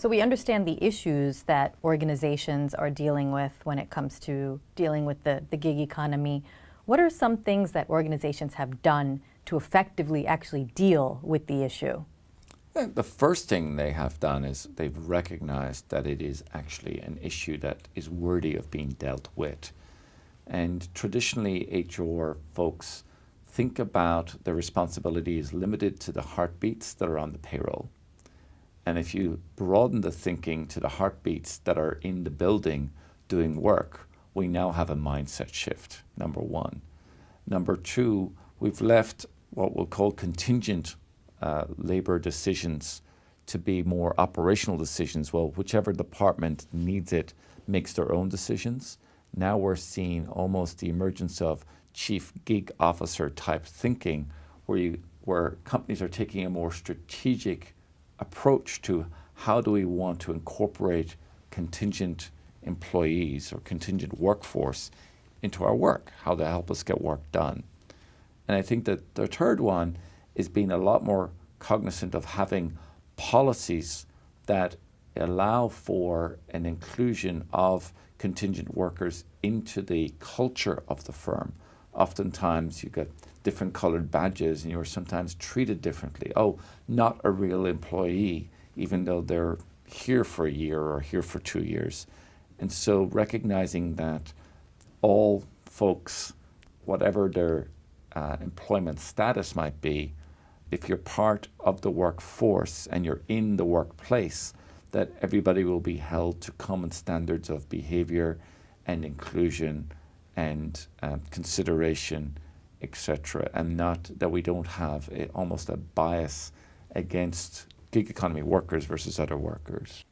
So we understand the issues that organizations are dealing with when it comes to dealing with the gig economy. What are some things that organizations have done to effectively actually deal with the issue? The first thing they have done is they've recognized that it is actually an issue that is worthy of being dealt with. And traditionally, HR folks think about their responsibilities limited to the heartbeats that are on the payroll. And if you broaden the thinking to the heartbeats that are in the building doing work, we now have a mindset shift, number one. Number two, we've left what we'll call contingent labor decisions to be more operational decisions. Well, whichever department needs it makes their own decisions. Now we're seeing almost the emergence of chief gig officer type thinking, where companies are taking a more strategic approach to how do we want to incorporate contingent employees or contingent workforce into our work, how to help us get work done. And I think that the third one is being a lot more cognizant of having policies that allow for an inclusion of contingent workers into the culture of the firm. Oftentimes you get different colored badges and you're sometimes treated differently. Oh, not a real employee, even though they're here for a year or here for 2 years. And so recognizing that all folks, whatever their employment status might be, if you're part of the workforce and you're in the workplace, that everybody will be held to common standards of behavior and inclusion and consideration, etc., and not that we don't have almost a bias against gig economy workers versus other workers.